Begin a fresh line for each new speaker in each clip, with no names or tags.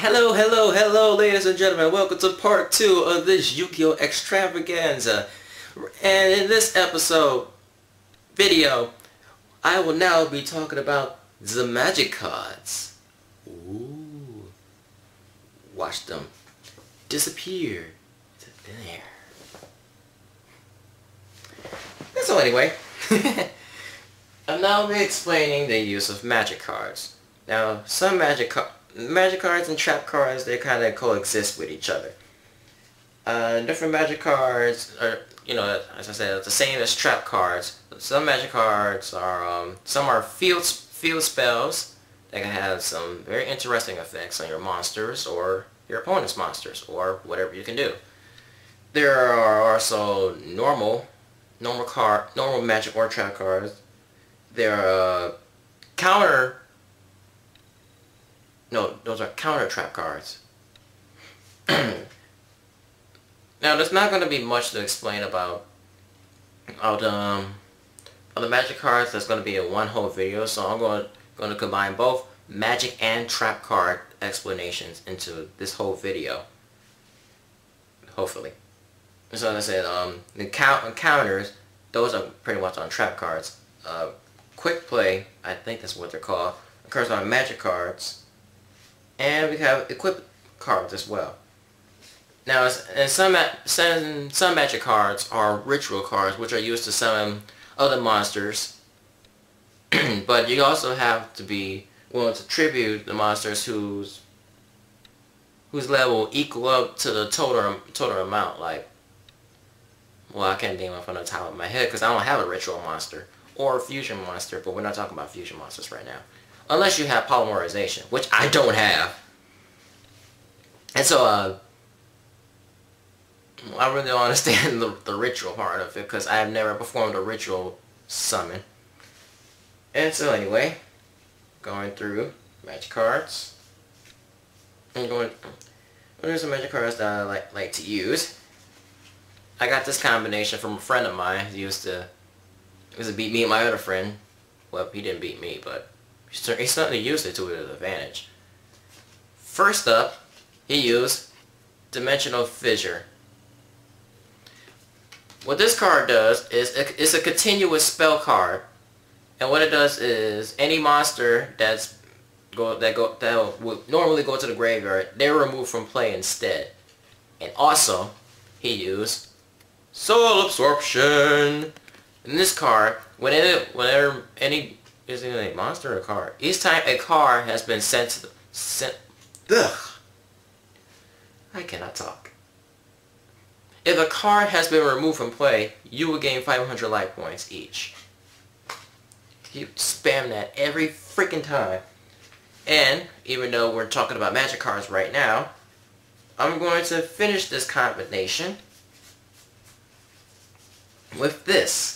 Hello, ladies and gentlemen. Welcome to part 2 of this Yugioh extravaganza. And in this video, I will now be talking about the magic cards. Ooh. Watch them disappear to thin air. And so anyway, I'll now be explaining the use of magic cards. Now, some magic cards and trap cards, they kind of coexist with each other. Different magic cards are, as I said, the same as trap cards. Some magic cards are, some are field spells that can have some very interesting effects on your monsters or your opponent's monsters or whatever you can do. There are also normal magic or trap cards. There are those are counter trap cards. Now, there's not going to be much to explain about the magic cards. That's going to be in one whole video, so I'm going to combine both magic and trap card explanations into this whole video, hopefully. So as I said, the counters, those are pretty much on trap cards. Quick play, I think that's what they're called, occurs on magic cards. And we have equipped cards as well. Now, some magic cards are ritual cards, which are used to summon other monsters. But you also have to be willing to tribute the monsters whose level equal up to the total amount. Like, well, I can't name off on the top of my head because I don't have a ritual monster or a fusion monster, but we're not talking about fusion monsters right now. Unless you have polymerization, which I don't have. And so, I really don't understand the ritual part of it, because I have never performed a ritual summon. And so anyway, going through magic cards. There's some magic cards that I like to use. I got this combination from a friend of mine. He used to beat me and my other friend. Well, he didn't beat me, but he certainly used it to his advantage. First up, he used Dimensional Fissure. What this card does is it's a continuous spell card, and what it does is any monster that would normally go to the graveyard, they're removed from play instead. And also, he used Soul Absorption. In this card, whenever any is it a monster or a card? Each time a card has been sent. I cannot talk. If a card has been removed from play, you will gain 500 life points each. You spam that every freaking time. And even though we're talking about magic cards right now, I'm going to finish this combination with this.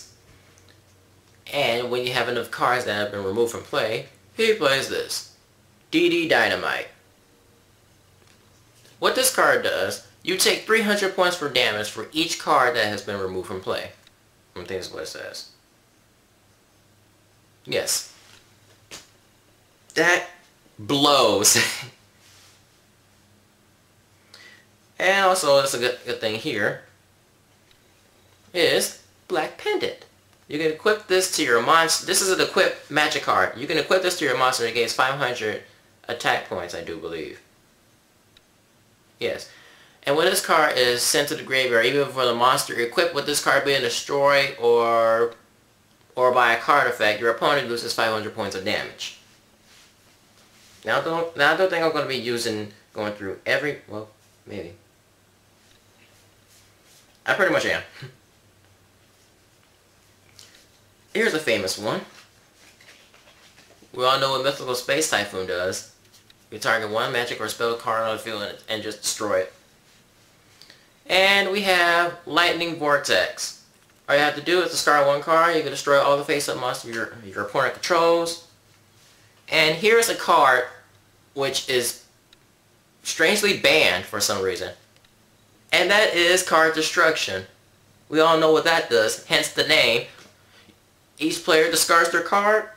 And when you have enough cards that have been removed from play, he plays this. DD Dynamite. What this card does, you take 300 points for damage for each card that has been removed from play. I think that's what it says. Yes. That blows. And also, that's a good thing here, is Black Pendant. You can equip this to your monster. This is an equipped magic card. You can equip this to your monster and it gains 500 attack points, I do believe. Yes. And when this card is sent to the graveyard, even for the monster equipped with this card being destroyed or by a card effect, your opponent loses 500 points of damage. Now I don't think I'm going to be going through every, well, maybe. I pretty much am. Here's a famous one. We all know what Mythical Space Typhoon does. You target one magic or spell card on the field and just destroy it. And we have Lightning Vortex. All you have to do is discard one card. You can destroy all the face-up monsters your opponent controls. And here's a card which is strangely banned for some reason. And that is Card Destruction. We all know what that does, hence the name. Each player discards their card,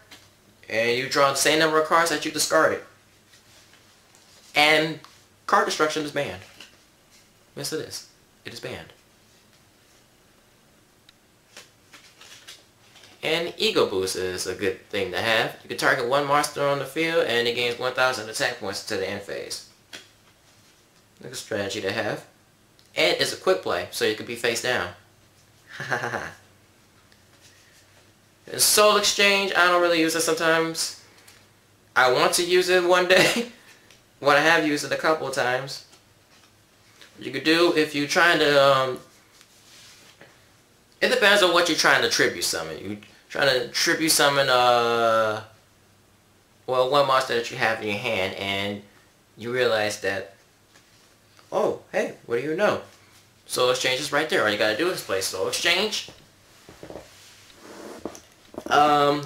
and you draw the same number of cards that you discarded. And card destruction is banned. Yes, it is. It is banned. And Ego Boost is a good thing to have. You can target one monster on the field and it gains 1,000 attack points to the end phase. Good strategy to have. And it's a quick play, so you can be face down. And Soul Exchange, I don't really use it sometimes. I want to use it one day. When I have used it a couple of times. You could do if you're trying to it depends on what you're trying to tribute summon. You trying to tribute summon well, one monster that you have in your hand and you realize that, oh, hey, what do you know? Soul Exchange is right there. All you gotta do is play Soul Exchange. Oh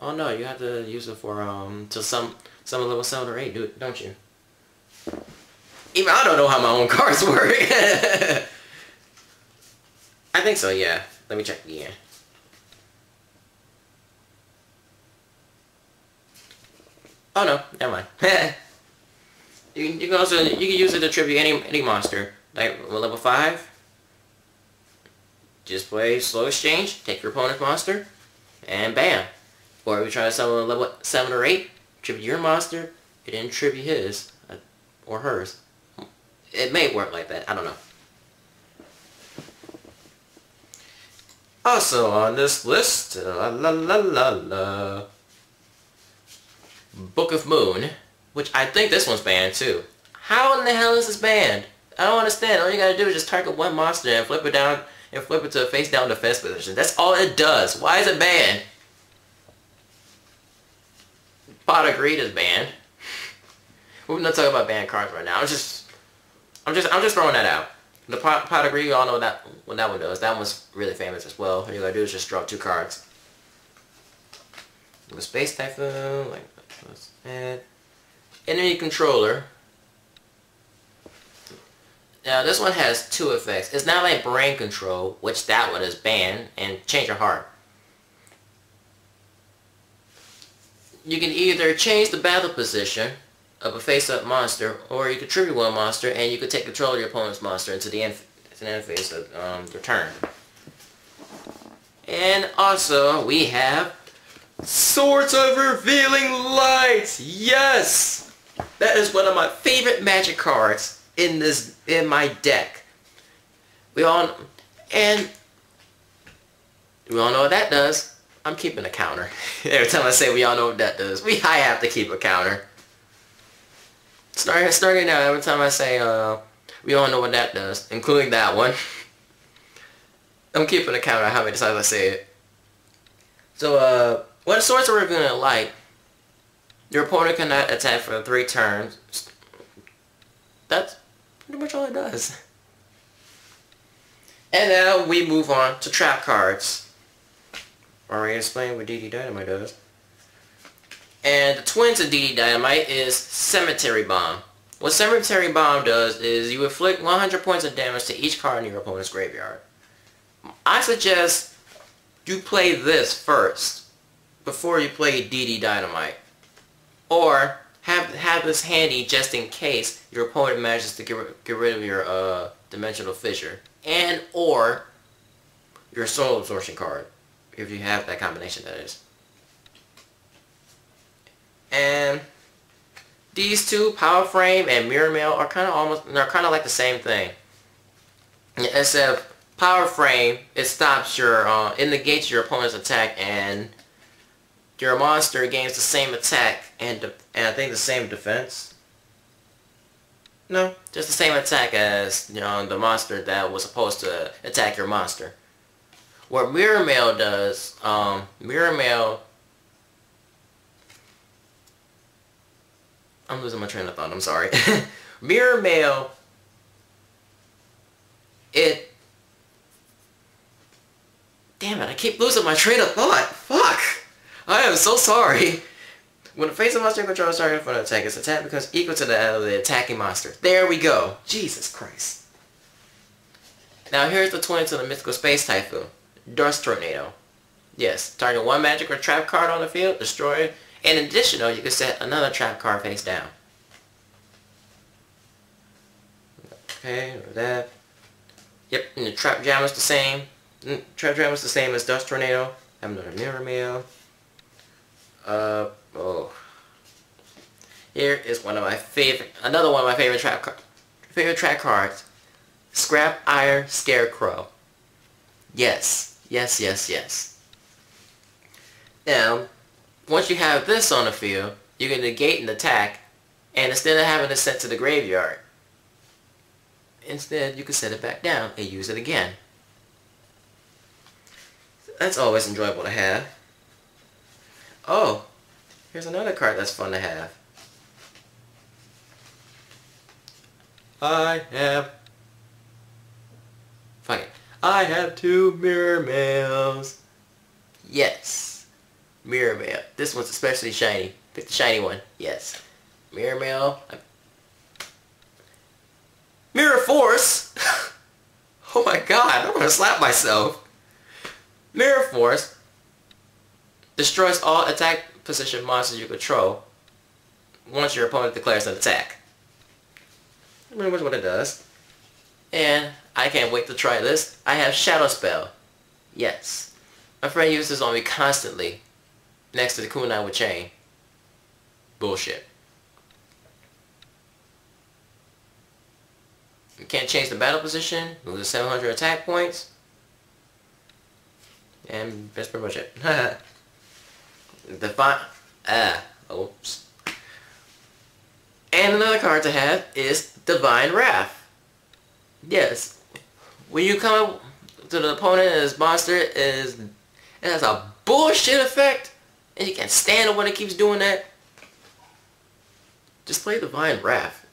no, you have to use it for to some level 7 or 8, don't you? Even I don't know how my own cards work. I think so, yeah. Let me check again. Oh no, never mind. you can also use it to tribute any monster. Like level 5. Just play Slow Exchange, take your opponent's monster, and bam. Or if you try to summon level 7 or 8, tribute your monster, and then tribute his or hers. It may work like that, I don't know. Also on this list, Book of Moon, which I think this one's banned too. How in the hell is this banned? I don't understand. All you gotta do is just target one monster and flip it down and flip it to a face down defense position. That's all it does. Why is it banned? Pot of Greed is banned. We're not talking about banned cards right now. I'm just throwing that out. The Pot of Greed, you all know what that one does. That one's really famous as well. All you gotta do is just draw 2 cards. The Space Typhoon, like what's that? Enemy Controller. Now this one has 2 effects. It's not like Brain Control, which that one is banned, and Change Your Heart. You can either change the battle position of a face-up monster, or you can tribute one monster and you can take control of your opponent's monster into the end phase of their turn. And also we have Swords of Revealing Light. Yes, that is one of my favorite Magic cards in my deck. We all know what that does. I'm keeping a counter. Every time I say we all know what that does, I have to keep a counter. Starting now, every time I say we all know what that does, including that one, I'm keeping a count on how many times I say it. So, when Swords are Revealing Light, your opponent cannot attack for 3 turns. That's pretty much all it does. And now we move on to trap cards. Already explained what DD Dynamite does. And the twins of DD Dynamite is Cemetery Bomb. What Cemetery Bomb does is you inflict 100 points of damage to each card in your opponent's graveyard. I suggest you play this first before you play DD Dynamite. Or have this handy just in case your opponent manages to get rid of your Dimensional Fissure. And or your Soul Absorption card. If you have that combination, that is. And these two, Power Frame and Mirror Mail, are kind of like the same thing. Except Power Frame, it stops your, it negates your opponent's attack, and your monster gains the same attack and I think the same defense. No, just the same attack as the monster that was supposed to attack your monster. What Mirror Mail does, Mirror Mail. I'm losing my train of thought, I'm sorry. Mirror Mail, damn it, I keep losing my train of thought. Fuck! I am so sorry. When the face of monster controls target for an attack, its attack becomes equal to that of the attacking monster. There we go. Jesus Christ. Now here's the twin to the Mythical Space Typhoon. Dust Tornado. Yes, target one magic or trap card on the field, destroy it. In addition, you can set another trap card face down. Okay, or that. Yep, and the trap jam is the same. Trap jam is the same as dust tornado. Have another mirror mail. Oh. Here is another one of my favorite trap cards. Scrap Iron Scarecrow. Yes. Yes, yes, yes. Now, once you have this on the field, you can negate an attack, and instead of having it sent to the graveyard, instead you can set it back down and use it again. That's always enjoyable to have. Oh, here's another card that's fun to have. I have 2 mirror mails. Yes. Mirror mail. This one's especially shiny. Pick the shiny one. Yes. Mirror mail. Mirror Force! Oh my god, I'm gonna slap myself. Mirror Force destroys all attack position monsters you control once your opponent declares an attack. Pretty much what it does. And I can't wait to try this. I have Shadow Spell. Yes. My friend uses this on me constantly. Next to the kunai with chain. Bullshit. You can't change the battle position. Loses 700 attack points. And that's pretty much it. Oops. And another card to have is Divine Wrath. Yes. When you come up to the opponent and his monster it has a bullshit effect, and you can't stand it when it keeps doing that, just play Divine Wrath.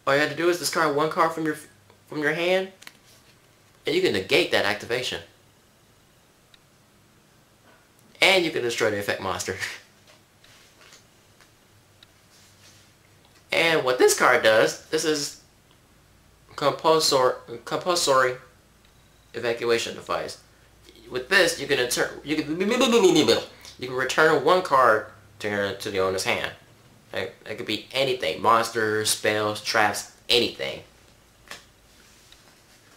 All you have to do is discard 1 card from your hand, and you can negate that activation. And you can destroy the effect monster. And what this card does, this is compulsory evacuation device. With this, you can return 1 card to the owner's hand. That could be anything: monsters, spells, traps, anything.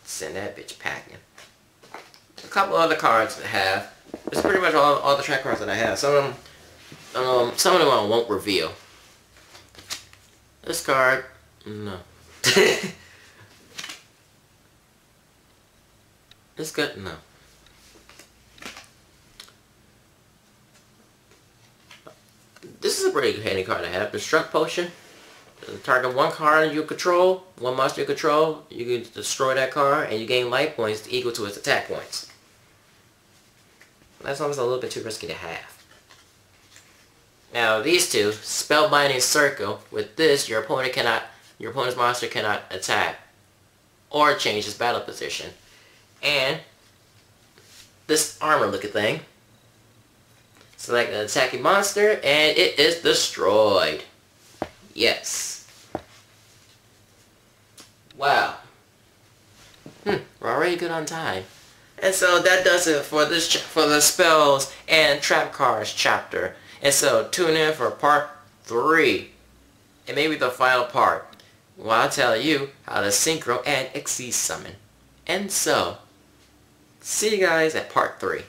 Send that bitch packing. A couple other cards that I have. This is pretty much all the track cards that I have. Some of them I won't reveal. This card, no. This card, no. This is a pretty handy card to have. Destruct Potion. Target 1 card you control, 1 monster you control, you can destroy that card, and you gain life points equal to its attack points. That's almost a little bit too risky to have. Now these two, Spellbinding Circle. With this, your opponent's monster cannot attack or change its battle position. And this armor looking thing. Select an attacking monster, and it is destroyed. Yes. Wow. We're already good on time. And so that does it for the spells and trap cards chapter. And so tune in for part 3. And maybe the final part, where I'll tell you how to synchro and exceed summon. And so, see you guys at part 3.